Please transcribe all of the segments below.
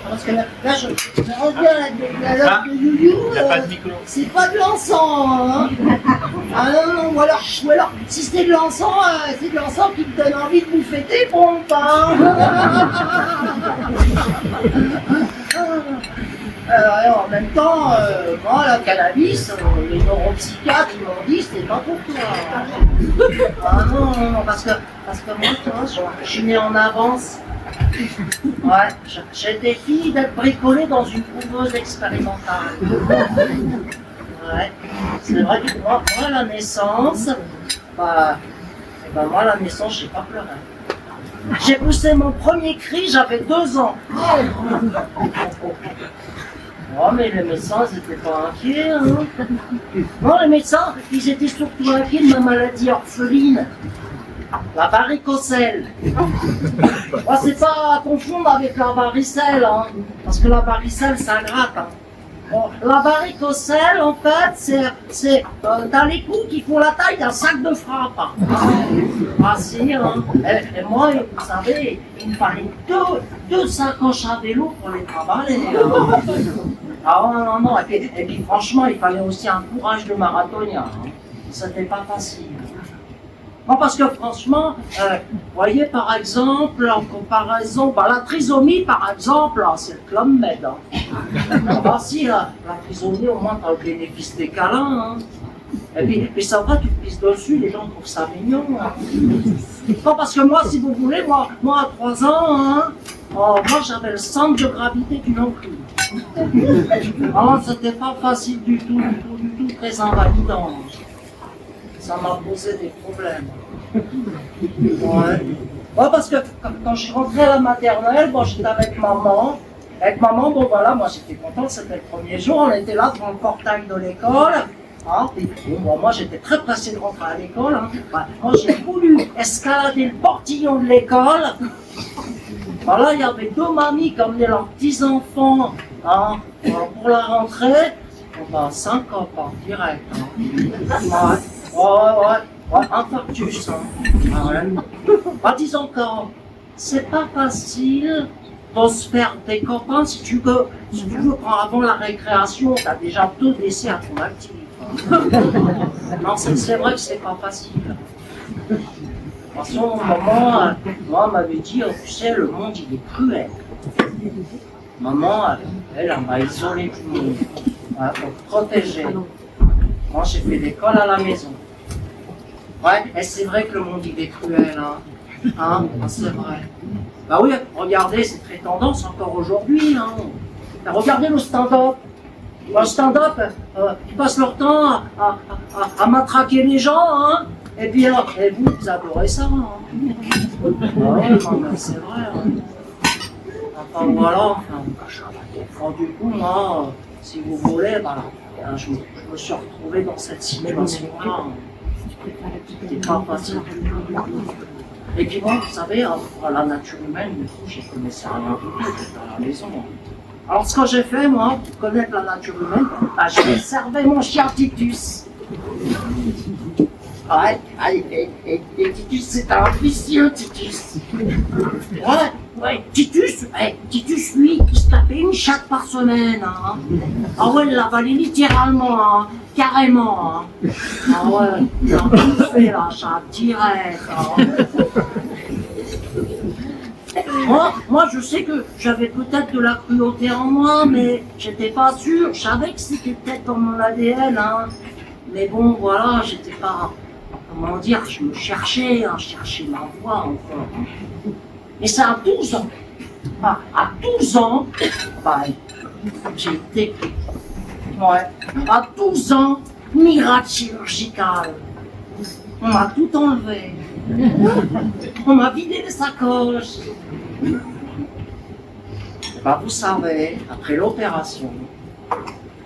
Parce que là je reviens la note de Youyou, c'est pas de l'encens, hein. Ah non, ou alors si c'est de l'encens qui te donne envie de bouffer tes pompes, hein. En même temps, moi, la cannabis, les neuropsychiatres ils m'ont dit c'est pas pour toi. Ah non, parce que moi, tu vois, je suis né en avance. Ouais, j'étais fille d'être bricolée dans une couveuse expérimentale. Ouais, c'est vrai que moi la naissance, moi la naissance, j'ai pas pleuré. J'ai poussé mon premier cri, j'avais 2 ans. Oh, mais les médecins, ils n'étaient pas inquiets, hein. Non, les médecins, ils étaient surtout inquiets de ma maladie orpheline. La varicocèle. Oh, c'est pas à confondre avec la varicelle, hein, parce que la varicelle, ça gratte. Hein. Bon, la varicocèle, en fait, t'as les coups qui font la taille d'un sac de frappe. Ah si, hein. Et moi, vous savez, il me fallait deux sacoches à vélo pour les travailler. Hein. Ah non. Et puis franchement, il fallait aussi un courage de marathonien. Hein. C'était pas facile. Non, parce que franchement, vous voyez par exemple, en comparaison, la trisomie par exemple, c'est le Club Med. Hein. Si, la trisomie, au moins, t'as le bénéfice des câlins. Hein. Et puis ça va, tu te pisses dessus, les gens trouvent ça mignon. Hein. Non, parce que moi, si vous voulez, moi à 3 ans, hein, moi j'avais le centre de gravité du non-plus. Alors, c'était pas facile du tout, très invalidant. Ça m'a posé des problèmes. Ouais, parce que quand je suis rentré à la maternelle, j'étais avec maman. Avec maman, moi j'étais content, c'était le premier jour, on était là devant le portail de l'école. Hein, moi j'étais très pressé de rentrer à l'école. Hein. Moi j'ai voulu escalader le portillon de l'école. Là, il y avait 2 mamies qui emmenaient leurs petits-enfants, hein, pour la rentrée. 5 ans par direct. Hein. Ouais, infarctus. Hein. Disons que c'est pas facile de se faire des copains si tu veux quand avant la récréation, t'as déjà 2 décès à ton actif. Hein. Non, c'est vrai que c'est pas facile. De toute façon, maman m'avait dit, tu sais, le monde il est cruel. Maman, elle m'a isolé du monde, hein, pour te protéger. Moi, j'ai fait l'école à la maison. Ouais, et c'est vrai que le monde il est cruel, hein, c'est vrai. Bah oui, regardez, c'est très tendance encore aujourd'hui, hein. Regardez le stand-up. Le stand-up, ils passent leur temps à matraquer les gens, hein. Et puis, et vous adorez ça, hein. Ouais, non, mais c'est vrai, hein. Enfin, voilà, du coup, moi, si vous voulez, je me suis retrouvé dans cette situation-là. C'était pas facile. Et puis moi, vous savez, la nature humaine, je ne connaissais rien du tout, j'étais à la maison. Alors ce que j'ai fait, moi, pour connaître la nature humaine, j'ai servi mon chien Titus. Ouais, et Titus, c'est un vicieux, Titus. Ouais, Titus, lui, il se tapait une chatte par semaine. Hein. Ah ouais, il l'avalait littéralement, hein, carrément. Hein. Ah ouais, il a tout fait la chatte, direct. Hein. Moi, je sais que j'avais peut-être de la cruauté en moi, mais j'étais pas sûr. Je savais que c'était peut-être dans mon ADN. Hein. Mais bon, voilà, j'étais pas... Comment dire, je me cherchais, hein, je cherchais ma voie encore. Et c'est à 12 ans. À 12 ans, j'ai été... Ouais, à 12 ans, miracle chirurgical. On m'a tout enlevé. On m'a vidé les sacoches. Vous savez, après l'opération,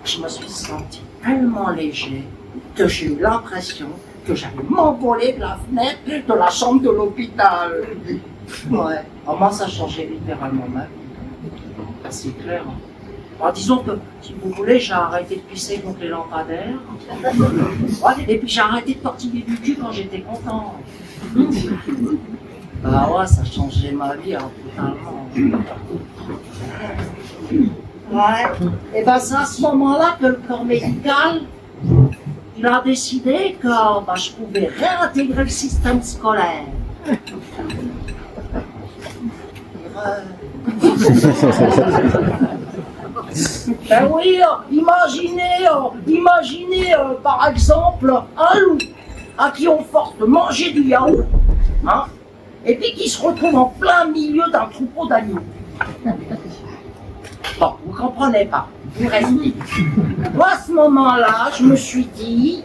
je me suis senti tellement léger que j'ai eu l'impression que j'allais m'envoler de la fenêtre de la chambre de l'hôpital. Ouais. Alors moi, ça changeait littéralement ma vie. C'est clair. Alors disons que, si vous voulez, j'ai arrêté de pisser contre les lampadaires. Ouais, et puis j'ai arrêté de tortiller du cul quand j'étais content. Bah ouais, ça changeait ma vie hein, totalement. Ouais. Et ben c'est à ce moment-là que le corps médical, il a décidé que bah, je pouvais réintégrer le système scolaire. Ben oui, imaginez par exemple un loup à qui on force de manger du yaourt, hein, et puis qui se retrouve en plein milieu d'un troupeau d'agneaux. Bon, vous comprenez pas, je vous explique. Moi, à ce moment-là, je me suis dit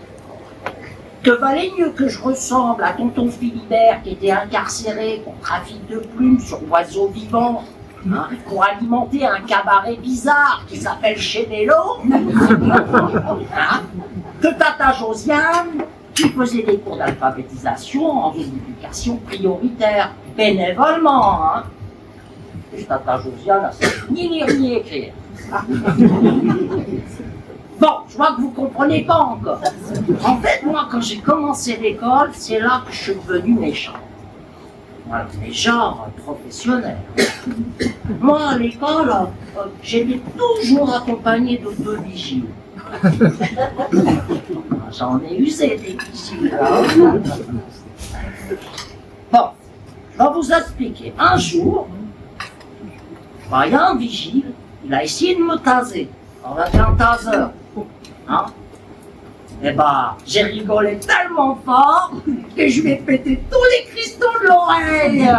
que valait mieux que je ressemble à tonton Philibert qui était incarcéré pour trafic de plumes sur oiseaux vivants, hein, pour alimenter un cabaret bizarre qui s'appelle Chénélo, hein, que Tata Josiane qui faisait des cours d'alphabétisation en zone d'éducation prioritaire, bénévolement. Hein. Et Tata Josiane, ni lire ni écrire. Bon, je vois que vous ne comprenez pas encore. En fait, moi, quand j'ai commencé l'école, c'est là que je suis devenu méchant. Voilà, mais genre professionnel. Moi, à l'école, j'étais toujours accompagné de 2 vigiles. J'en ai usé des vigiles. Bon, je vais vous expliquer. Un jour, il y a un vigile, il a essayé de me taser. On a fait un taser. Hein? Eh ben, j'ai rigolé tellement fort que je lui ai pété tous les cristaux de l'oreille.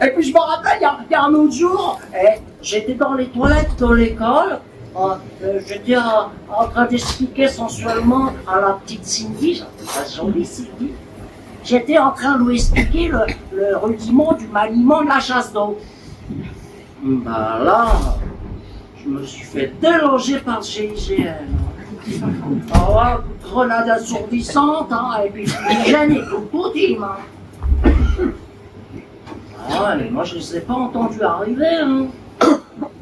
Et puis je me rappelle, il y a un autre jour, j'étais dans les toilettes de l'école, j'étais en train d'expliquer sensuellement à la petite Cindy, la jolie Cindy, j'étais en train de lui expliquer le rudiment du maniement de la chasse d'eau. Ben là, je me suis fait déloger par le GIGN. Ah ouais, grenade assourdissante, hein, et puis l'hygiène et tout team. Hein. Ah ouais, mais moi je ne les ai pas entendus arriver. Hein.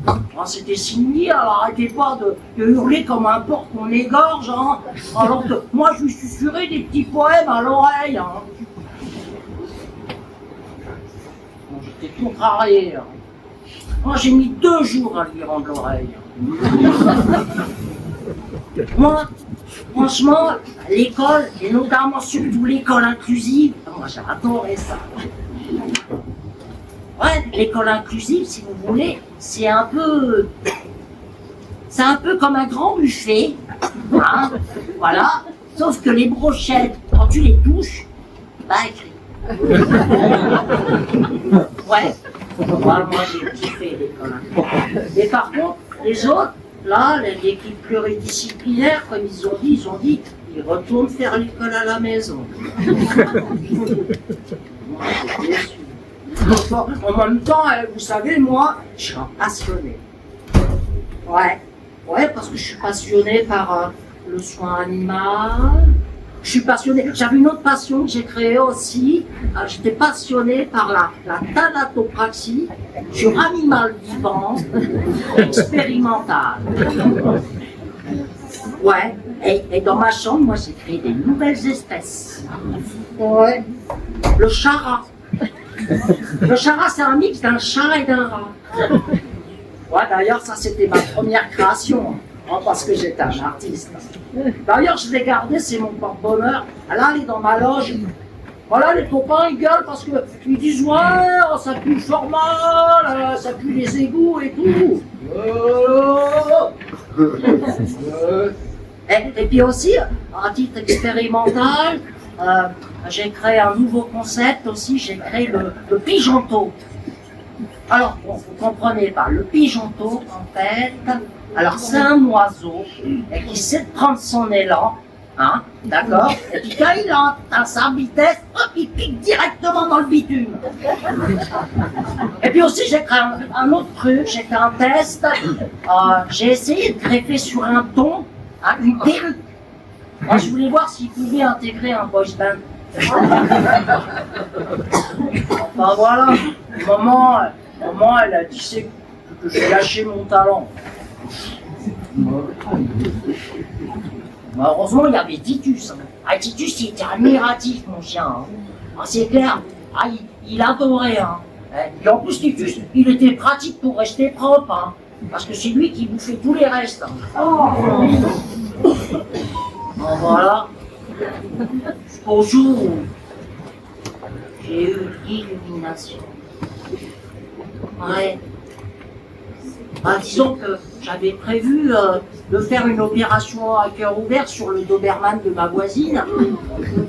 Ah, c'était Cindy, elle n'arrêtait pas de hurler comme un porc qu'on égorge, hein, alors que moi je lui susurrais des petits poèmes à l'oreille. Hein. Bon, j'étais contrarié. Hein. Moi j'ai mis 2 jours à lui rendre l'oreille. Moi, franchement, l'école, et notamment surtout l'école inclusive, moi j'ai adoré ça. Ouais, l'école inclusive, si vous voulez, c'est un peu comme un grand buffet, hein, voilà, sauf que les brochettes, quand tu les touches, bah écrit. Ouais, voilà, moi j'ai kiffé l'école inclusive. Et par contre, les autres, là, l'équipe pluridisciplinaire, comme ils ont dit, ils retournent faire l'école à la maison. Moi, j'étais déçu. En même temps, vous savez, moi, je suis un passionné. Ouais, parce que je suis passionné par le soin animal. Je suis passionné. J'avais une autre passion que j'ai créée aussi. J'étais passionné par la thanatopraxie sur animal vivant, expérimental. Ouais, et dans ma chambre, moi, j'ai créé des nouvelles espèces. Ouais. Le chara. Le chara, c'est un mix d'un chat et d'un rat. Ouais, d'ailleurs, ça, c'était ma première création. Oh, parce que j'étais un artiste. D'ailleurs, je l'ai gardé, c'est mon porte-bonheur. Là, elle est dans ma loge. Voilà, les copains, ils gueulent parce qu'ils disent « Ouais, ça pue le formal, ça pue les égouts et tout. » Et puis aussi, à titre expérimental, j'ai créé un nouveau concept aussi, j'ai créé le pigeonto. Alors, bon, vous comprenez pas, le pigeonto, en fait, alors c'est un oiseau qui sait prendre son élan, hein, d'accord? Et puis quand il a à sa vitesse, hop, il pique directement dans le bitume. Et puis aussi, j'ai créé un autre truc, j'ai fait un test, j'ai essayé de greffer sur un thon, hein, une perruque. Moi, je voulais voir s'il pouvait intégrer un boys band. Enfin voilà, maman, elle a dit que j'ai lâché mon talent. Heureusement, il y avait Titus. Hein. Ah, Titus, il était admiratif, mon chien. Hein. Ah, c'est clair. Ah, il adorait. Hein. Et en plus, Titus, il était pratique pour rester propre. Hein. Parce que c'est lui qui bouffait tous les restes. Hein. Bon, voilà. Jusqu'au jour où j'ai eu l'illumination. Ouais. Bah, disons que j'avais prévu de faire une opération à cœur ouvert sur le Doberman de ma voisine.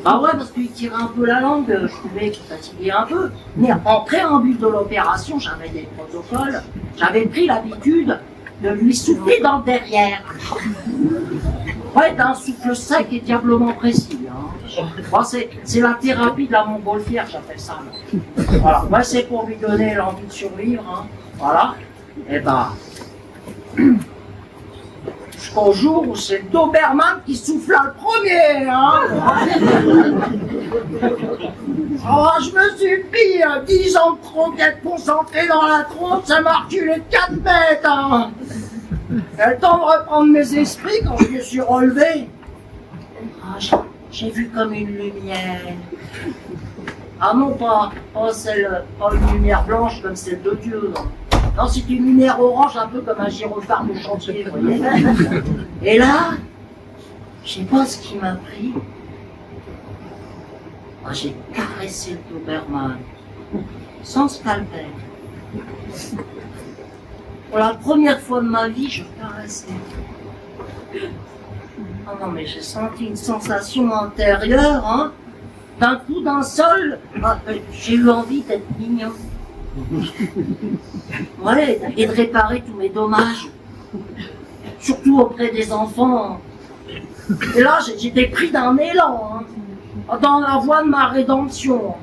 Bah ouais, parce qu'il tirait un peu la langue, je trouvais qu'il fatiguait un peu. Mais en préambule de l'opération, j'avais des protocoles. J'avais pris l'habitude de lui souffler dans le derrière. Ouais, d'un souffle sec et diablement précis. Hein. Bon, c'est la thérapie de la montgolfière, j'appelle ça. Voilà, moi c'est pour lui donner l'envie de survivre. Hein. Voilà. Et ben, jusqu'au jour où c'est le Doberman qui souffla le premier. Hein. Oh, je me suis pris 10 ans de tronquette concentrée dans la tronche, ça m'a reculé de 4 mètres. Hein. Et le temps de reprendre mes esprits quand je me suis relevé. Ah, j'ai vu comme une lumière. Ah non, pas une lumière blanche comme celle de Dieu. Non, c'est une lumière orange, un peu comme un gyrophare de chantier, vous voyez. Et là, je sais pas ce qui m'a pris. Ah, j'ai caressé le Doberman, sans scalpel. Pour la première fois de ma vie, je caressais. Oh non, mais j'ai senti une sensation intérieure, hein. D'un coup, d'un seul, j'ai eu envie d'être mignon. Ouais, et de réparer tous mes dommages. Surtout auprès des enfants. Et là, j'étais pris d'un élan, hein, dans la voie de ma rédemption.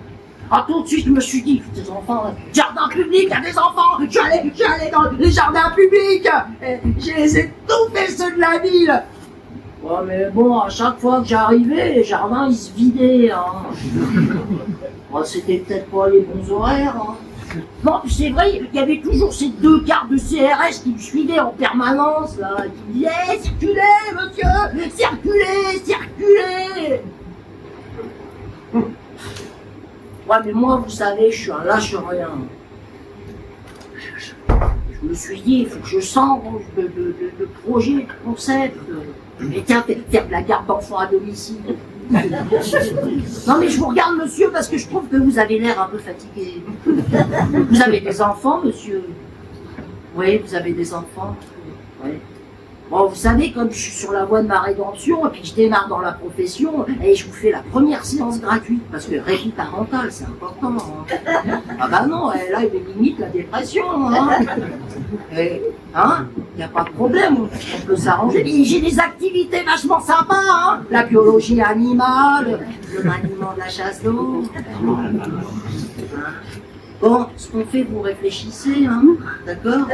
Ah, tout de suite, je me suis dit, des enfants, jardin public, il y a des enfants, je suis allé dans les jardins publics, je les ai tous fait ceux de la ville. Ouais, mais bon, à chaque fois que j'arrivais, les jardins, ils se vidaient. Hein. Ouais, c'était peut-être pas les bons horaires. Hein. Non, c'est vrai, il y avait toujours ces 2 cartes de CRS qui me suivaient en permanence, là, qui me disaient hey, « Circulez, monsieur, circulez, circulez !» Ouais, mais moi, vous savez, je suis un lâche-rien. Je me suis dit, il faut que je change de projet, de concept. Et tiens, faire de la garde d'enfants à domicile. Non, mais je vous regarde, monsieur, parce que je trouve que vous avez l'air un peu fatigué. Vous avez des enfants, monsieur? Oui, vous avez des enfants. Oui. Bon, vous savez, comme je suis sur la voie de ma rédemption, et puis que je démarre dans la profession, et je vous fais la première séance gratuite, parce que répit parental, c'est important. Hein. Ah bah non, là, il limite la dépression. Hein. Hein, il n'y a pas de problème, on peut s'arranger. J'ai des activités vachement sympas, hein. La biologie animale, le maniement de la chasse d'eau. Bon, ce qu'on fait, vous réfléchissez, hein, d'accord?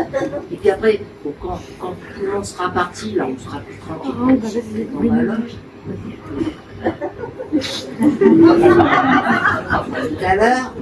Et puis après, bon, quand tout le monde sera parti, là, on sera plus tranquille. Dans la loge. Tout à l'heure.